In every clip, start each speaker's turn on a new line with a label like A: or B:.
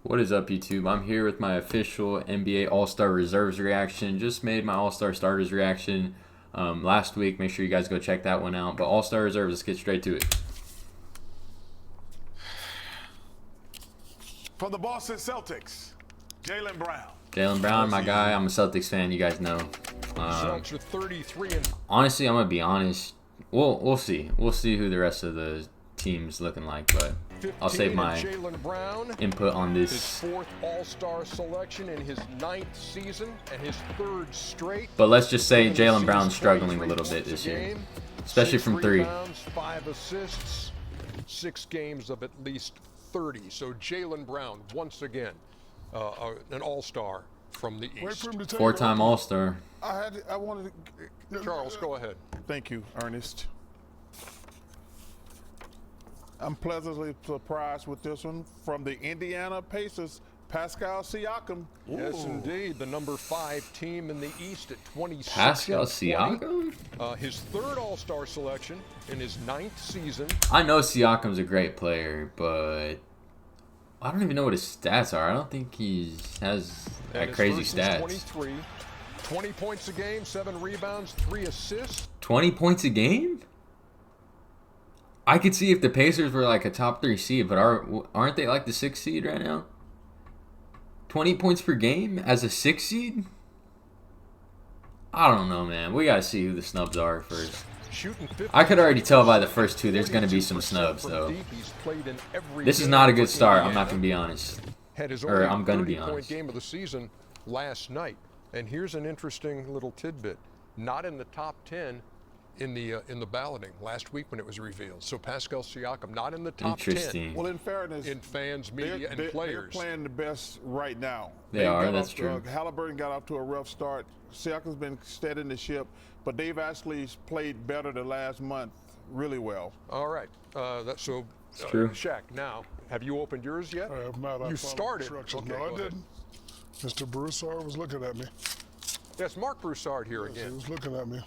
A: What is up, YouTube? I'm here with my official NBA All-Star Reserves reaction. Just made my All-Star Starters reaction last week. Make sure you guys go check that one out. But All-Star Reserves, let's get straight to it.
B: From the Boston Celtics, Jaylen Brown.
A: Jaylen Brown, my guy. I'm a Celtics fan. You guys know. Honestly, I'm gonna be honest. We'll see. We'll see who the rest of the team's looking like, but I'll save my input on this.
C: His fourth All-Star selection in his 9th season and his 3rd straight.
A: But let's just say Jaylen Brown's struggling a little bit this year, especially from 3.
C: 5 assists, 6 games of at least 30. So Jaylen Brown, once again, an All-Star from the East.
A: 4-time All-Star.
B: I wanted to...
C: Charles, go ahead.
B: Thank you, Ernest. I'm pleasantly surprised with this one from the Indiana Pacers, Pascal Siakam.
C: Yes, indeed. The number 5 team in the East at 26.
A: Pascal Siakam?
C: His 3rd All-Star selection in his 9th season.
A: I know Siakam's a great player, but I don't even know what his stats are. I don't think he has that crazy stats.
C: 23, 20 points a game, 7 rebounds, 3 assists.
A: 20 points a game? I could see if the Pacers were like a top 3 seed, but aren't they like the 6th seed right now? 20 points per game as a 6th seed? I don't know, man. We got to see who the snubs are first. I could already tell by the first 2 there's going to be some snubs, though. This is not a good start. I'm not going to be honest. Or I'm going to be honest.
C: Game of the season last night. And here's an interesting little tidbit. Not in the top 10 in the balloting last week when it was revealed. So Pascal Siakam not in the top 10.
B: Well, in fairness,
C: in fans, media, and players.
B: They're playing the best right now.
A: They are, that's true.
B: Halliburton got off to a rough start. Siakam's been steadying the ship, but they've actually played better the last month really well.
C: All right. That's true. Shaq, now, have you opened yours yet?
D: I have not.
C: You started.
D: Okay, no, I didn't. Mr. Broussard was looking at me.
C: Yes, Mark Broussard here again.
D: He was looking at me.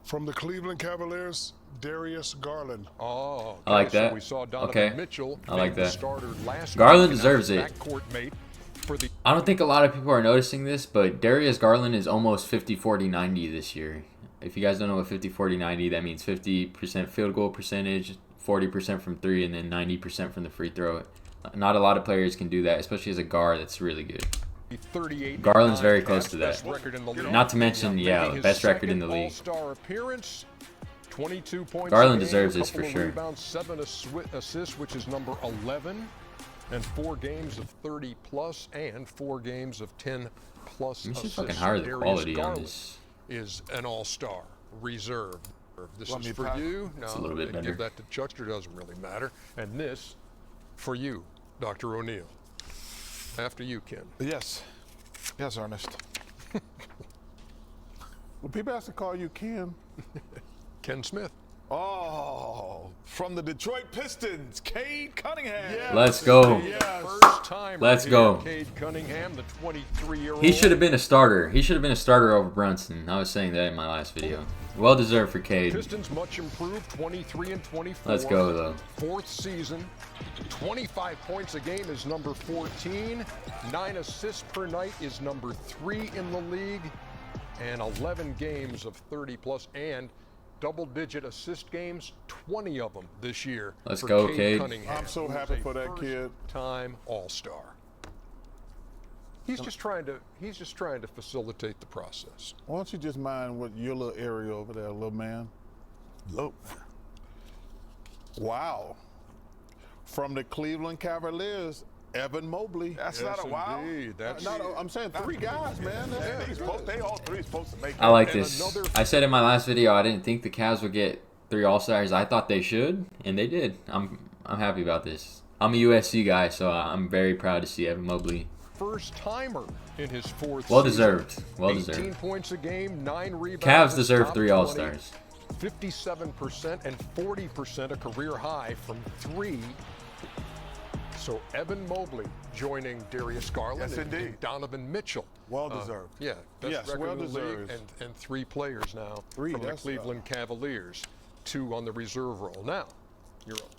D: From the Cleveland Cavaliers, Darius Garland.
C: Oh, okay.
A: I like that.
C: So we saw Donovan Mitchell.
A: I like that.
C: Last
A: Garland deserves it.
C: For the
A: I don't think a lot of people are noticing this, but Darius Garland is almost 50-40-90 this year. If you guys don't know what 50-40-90, that means 50% field goal percentage, 40% from 3, and then 90% from the free throw. Not a lot of players can do that, especially as a guard. That's really good. Garland's very close to that. Not to mention, yeah, best record in the league.
C: 22 points.
A: Garland deserves this for sure.
C: Rebounds, 7 assists, which is number 11, and 4 games of 30 plus, and 4 games of 10 plus.
A: You should fucking hire the quality on this.
C: Is an all-star reserve. This is for you.
A: It's a little bit better.
C: Give that to Chuckster, doesn't really matter. And this for you, Dr. O'Neill. After you, Ken.
B: Yes. Yes, Ernest. Well, people have to call you Ken.
C: Ken Smith.
B: Oh, from the Detroit Pistons, Cade Cunningham.
A: Yes. Let's go.
B: Yes.
C: First time.
A: Let's go.
C: Cade Cunningham, the 23-year-old.
A: He should have been a starter. He should have been a starter over Brunson. I was saying that in my last video. Well deserved for Cade.
C: Pistons much improved, 23 and 24.
A: Let's go, though.
C: 4th season, 25 points a game is number 14. 9 assists per night is number 3 in the league, and 11 games of 30 plus and double-digit assist games, 20 of them this year.
A: Let's go, Cade.
B: I'm so happy for that kid.
C: Time All-Star. He's just trying to facilitate the process.
B: Why don't you just mind what your little area over there, little man? Look. Wow. From the Cleveland Cavaliers, Evan Mobley.
C: That's not a wow. That's
B: I'm saying 3 guys, man. They all 3 supposed to make it.
A: I like this. I said in my last video I didn't think the Cavs would get 3 All-Stars. I thought they should, and they did. I'm happy about this. I'm a USC guy, so I'm very proud to see Evan Mobley.
C: First timer in his 4th
A: Well deserved. Well deserved.
C: 18 points a game, 9 rebounds.
A: Cavs deserve 3 All-Stars.
C: 57% and 40% a career high from 3. So Evan Mobley joining Darius Garland and Donovan Mitchell.
B: Well deserved.
C: Yeah, best record
B: well
C: in the
B: deserved.
C: league, and 3 players now
B: 3,
C: from the Cleveland Cavaliers. 2 on the reserve roll. Now, you're up.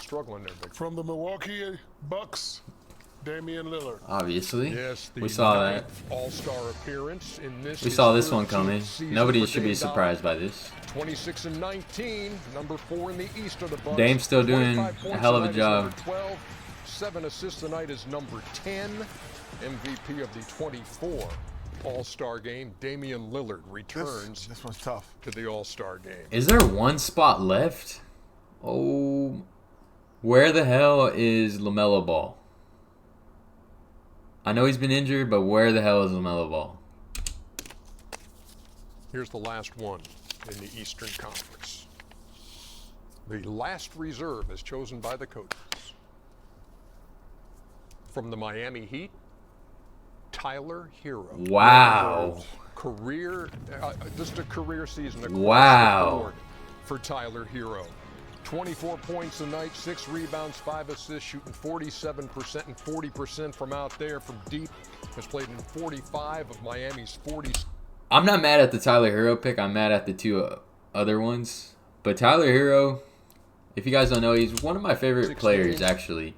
C: struggling there, big.
D: From the Milwaukee Bucks, Damian Lillard.
A: Obviously.
C: Yes,
A: we saw that.
C: All-Star appearance in this.
A: We saw this one coming. Nobody should be surprised by this.
C: 26 and 19, number 4 in the East of the Bucks.
A: Dame's still doing a hell of a job.
C: 12, 7 assists tonight is number 10. MVP of the 24 All-Star game. Damian Lillard returns.
B: This one's tough.
C: To the All-Star game.
A: Is there one spot left? Oh, where the hell is LaMelo Ball? I know he's been injured, but where the hell is LaMelo Ball?
C: Here's the last one in the Eastern Conference. The last reserve is chosen by the coaches. From the Miami Heat, Tyler Hero.
A: Wow.
C: Career, just a career season.
A: Wow.
C: The board for Tyler Hero. 24 points a night, 6 rebounds, 5 assists, shooting 47% and 40% from out there from deep. Has played in 45 of Miami's 40.
A: I'm not mad at the Tyler Hero pick. I'm mad at the two other ones. But Tyler Hero, if you guys don't know, he's one of my favorite players, actually.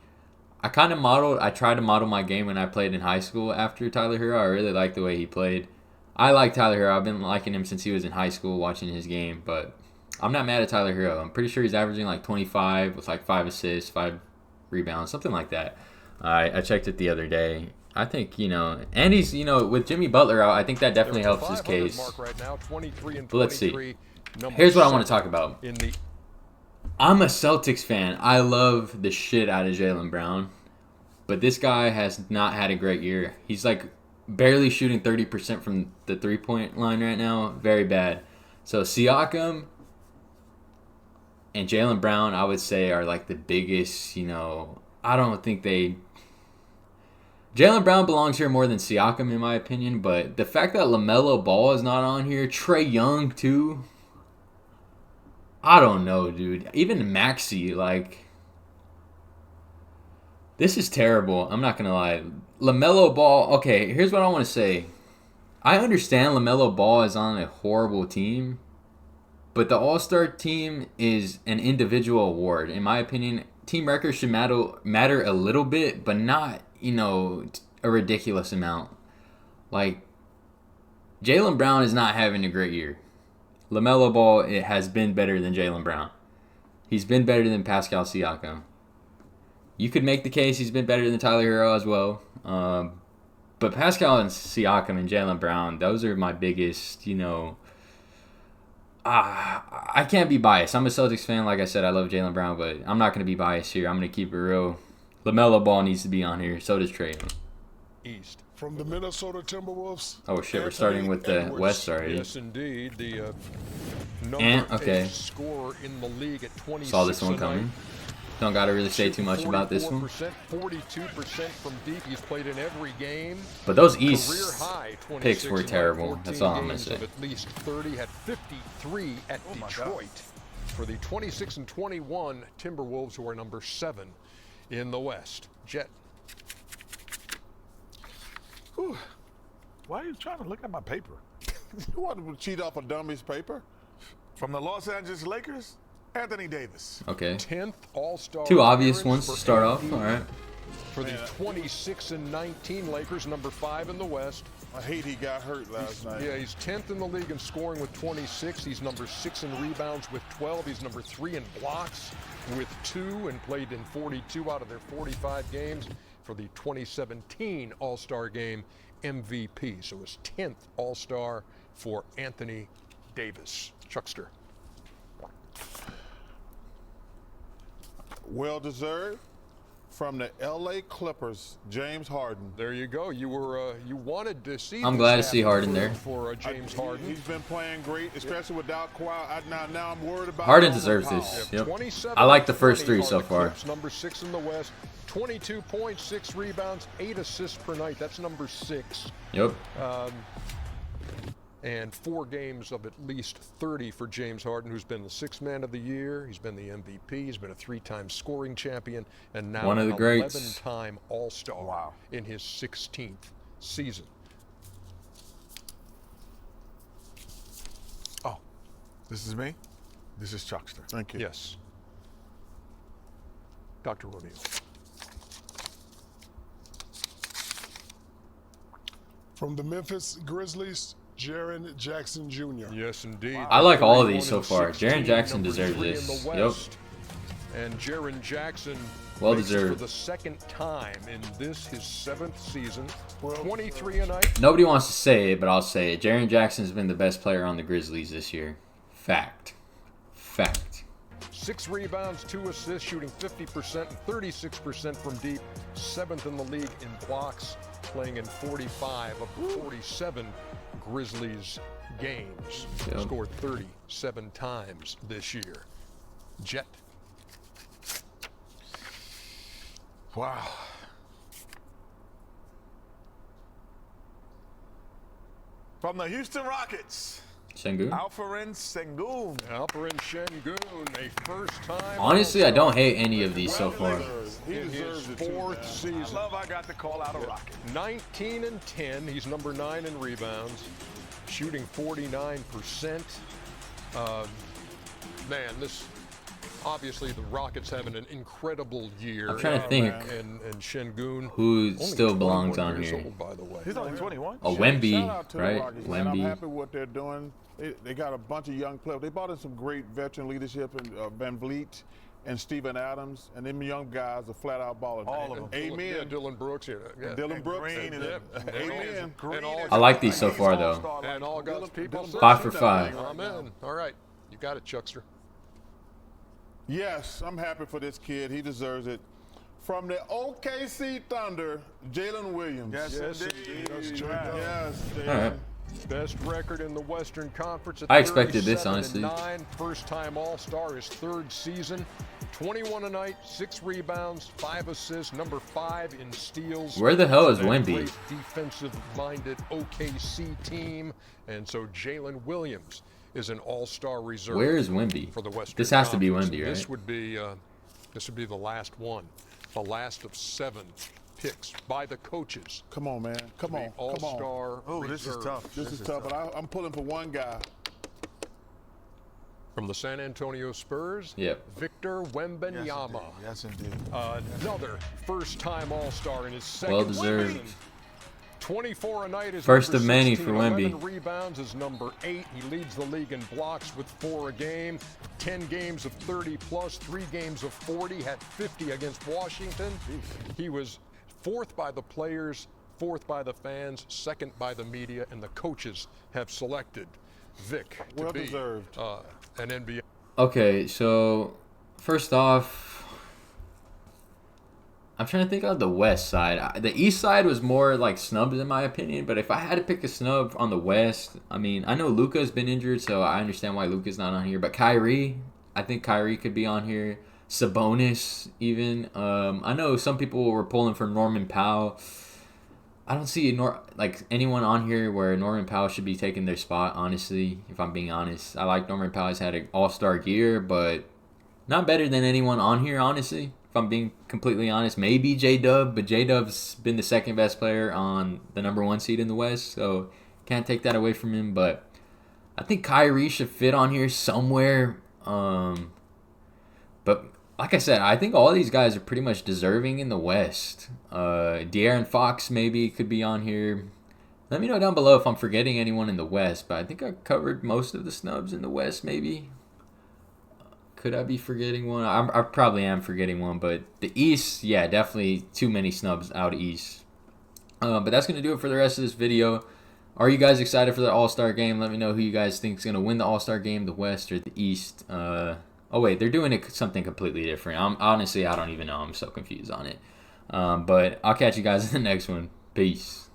A: I tried to model my game when I played in high school after Tyler Hero. I really like the way he played. I like Tyler Hero. I've been liking him since he was in high school, watching his game. But I'm not mad at Tyler Hero. I'm pretty sure he's averaging like 25 with like 5 assists, 5 rebounds, something like that. I checked it the other day. I think, and he's, with Jimmy Butler out, I think that definitely helps his case.
C: Right now, 23 and
A: but let's see.
C: 23,
A: Here's what I want to talk about.
C: In the
A: I'm a Celtics fan. I love the shit out of Jaylen Brown. But this guy has not had a great year. He's like barely shooting 30% from the three-point line right now. Very bad. So Siakam and Jaylen Brown, I would say, are like the biggest, I don't think Jaylen Brown belongs here more than Siakam, in my opinion. But the fact that LaMelo Ball is not on here, Trae Young, too. I don't know, dude. Even Maxey, this is terrible. I'm not going to lie. LaMelo Ball, okay, here's what I want to say. I understand LaMelo Ball is on a horrible team, but the All-Star team is an individual award. In my opinion, team records should matter a little bit, but not, a ridiculous amount. Jaylen Brown is not having a great year. LaMelo Ball has been better than Jaylen Brown. He's been better than Pascal Siakam. You could make the case he's been better than Tyler Hero as well. But Pascal and Siakam and Jaylen Brown, those are my biggest, I can't be biased. I'm a Celtics fan. Like I said, I love Jaylen Brown, but I'm not going to be biased here. I'm going to keep it real. LaMelo Ball needs to be on here. So does Trae Young.
C: East.
D: From the Minnesota Timberwolves.
A: Oh, shit. We're starting with the West already.
C: Yes, indeed. The number 8 scorer in the league at 26.
A: Saw this one coming. Don't got to really say too much about this one.
C: 42% from deep. He's played in every game.
A: But those East picks were terrible. That's all I'm going to say.
C: At least 30, had 53 at Detroit. For the 26 and 21 Timberwolves, who are number 7 in the West. Jet.
E: Whew. Why are you trying to look at my paper?
B: You want to cheat off a dummy's paper?
E: From the Los Angeles Lakers, Anthony Davis.
A: Okay.
C: 10th All-Star.
A: Two obvious ones to start off. All right.
C: For the 26 and 19 Lakers, number 5 in the West.
B: I hate he got hurt last night.
C: Yeah, he's 10th in the league in scoring with 26. He's number 6 in rebounds with 12. He's number 3 in blocks with 2 and played in 42 out of their 45 games for the 2017 All-Star Game MVP. So his 10th All-Star for Anthony Davis. Chuckster.
B: Well deserved. From the LA Clippers, James Harden.
C: There you go. You wanted to see.
A: I'm glad to see Harden there.
C: For James Harden.
B: He's been playing great, especially without Kawhi. Now I'm worried about
A: Harden deserves this. Yep. I like the first 3 so far.
C: Number 6 in the West. 22 points, 6 rebounds, 8 assists per night. That's number 6.
A: Yep.
C: And 4 games of at least 30 for James Harden, who's been the 6th man of the year. He's been the MVP. He's been a 3-time scoring champion, and now
A: one of the greats.
C: 11-time All-Star in his 16th season.
E: Oh, this is me? This is Chuckster.
B: Thank you.
C: Yes. Dr. O'Neill.
D: From the Memphis Grizzlies, Jaren Jackson Jr.
C: Yes, indeed.
A: I like all of these
C: 31
A: so
C: and
A: far.
C: 16,
A: Jaren Jackson
C: number
A: deserves
C: 3 in
A: this.
C: the
A: Yep.
C: West. And Jaren Jackson
A: Well
C: makes it
A: deserved.
C: for the second time in this, his 7th season.
D: Well,
C: 23 a night.
A: Nobody wants to say it, but I'll say it. Jaren Jackson's been the best player on the Grizzlies this year. Fact.
C: 6 rebounds, 2 assists, shooting 50% and 36% from deep. 7th in the league in blocks, playing in 45 of the 47 Grizzlies games.
A: Yep.
C: Scored 37 times this year. Jet.
E: Wow. From the Houston Rockets,
A: Sengun?
E: Alperen Sengun.
C: Alperen Şengün, a first-time.
A: Honestly, I
C: All-Star
A: don't hate any of these so far.
B: He
C: in his
B: deserves it too,
C: 4th
B: man.
E: I
C: season.
E: love I got to call out a Rocket.
C: 19 and 10. He's number 9 in rebounds, shooting 49%. Man, this obviously the Rockets having an incredible year.
A: I'm trying to think
C: And Şengün,
A: who
C: only
A: still belongs
C: 21
A: on
C: years
A: here.
C: old, by the way.
E: He's only 21.
A: Oh,
B: Shout out
A: Wemby,
B: to the
A: right?
B: Rockets, man. I'm
A: Wemby.
B: happy with what they're doing. They got a bunch of young players. They brought in some great veteran leadership in Van Vliet and Steven Adams, and them young guys are flat out balling.
E: All of them.
B: Amen.
C: Yeah, Dylan Brooks. Yeah.
B: Dylan Brooks.
E: Green and
C: Yep.
B: Amen.
E: Green
C: all-
E: is-
A: I like these so
E: he's
A: far,
E: all-star
A: though.
C: And all God's people.
B: Dylan-
A: 5 for
B: Brooks,
A: 5.
C: Amen. All right. You got it, Chuckster.
B: Yes, I'm happy for this kid. He deserves it. From the OKC Thunder, Jalen Williams.
E: Yes, indeed.
D: Yes, Jay.
B: Yes, Jalen.
A: All right.
C: Best record in the Western Conference at
A: I expected this,
C: 37 and
A: honestly.
C: 9. First-time All-Star, his 3rd season. 21 a night, 6 rebounds, 5 assists, number 5 in steals.
A: Where the hell is
C: That
A: Wemby?
C: great defensive-minded OKC team, and so Jalen Williams is an All-Star reserve.
A: Where is Wemby?
C: For the Western
A: This has to be
C: Conference.
A: Wemby, right?
C: This would be the last one, the last of 7 picks by the coaches.
B: Come on, man. Come
C: The
B: on. Come on.
C: All-Star.
E: Oh, this is
C: reserve.
E: tough.
B: This is tough, but I'm pulling for one guy.
C: From the San Antonio Spurs,
A: Yep.
C: Victor Wembanyama.
E: Yes, indeed.
C: Another first-time All-Star in his 2nd
A: Well deserved.
C: season. 24 a night is
A: First
C: number
A: of many
C: 16,
A: for Wemby.
C: 11 rebounds is number 8. He leads the league in blocks with 4 a game. 10 games of 30 plus, 3 games of 40. Had 50 against Washington. He was 4th by the players, 4th by the fans, 2nd by the media, and the coaches have selected Vic to
B: Well
C: be
B: deserved.
C: an NBA.
A: Okay, so first off, I'm trying to think of the West side. The East side was more like snubs in my opinion, but if I had to pick a snub on the West, I mean, I know Luka's been injured, so I understand why Luka's not on here. But Kyrie, I think Kyrie could be on here. Sabonis, even. I know some people were pulling for Norman Powell. I don't see anyone on here where Norman Powell should be taking their spot, honestly, if I'm being honest. I like Norman Powell. He's had an all-star year, but not better than anyone on here, honestly, if I'm being completely honest. Maybe J-Dub, but J-Dub's been the 2nd best player on the number 1 seed in the West, so can't take that away from him. But I think Kyrie should fit on here somewhere. But like I said, I think all these guys are pretty much deserving in the West. De'Aaron Fox maybe could be on here. Let me know down below if I'm forgetting anyone in the West, but I think I covered most of the snubs in the West, maybe. Could I be forgetting one? I probably am forgetting one, but the East, yeah, definitely too many snubs out East. But that's going to do it for the rest of this video. Are you guys excited for the All-Star game? Let me know who you guys think is going to win the All-Star game, the West or the East. Oh, wait, they're doing something completely different. Honestly, I don't even know. I'm so confused on it. But I'll catch you guys in the next one. Peace.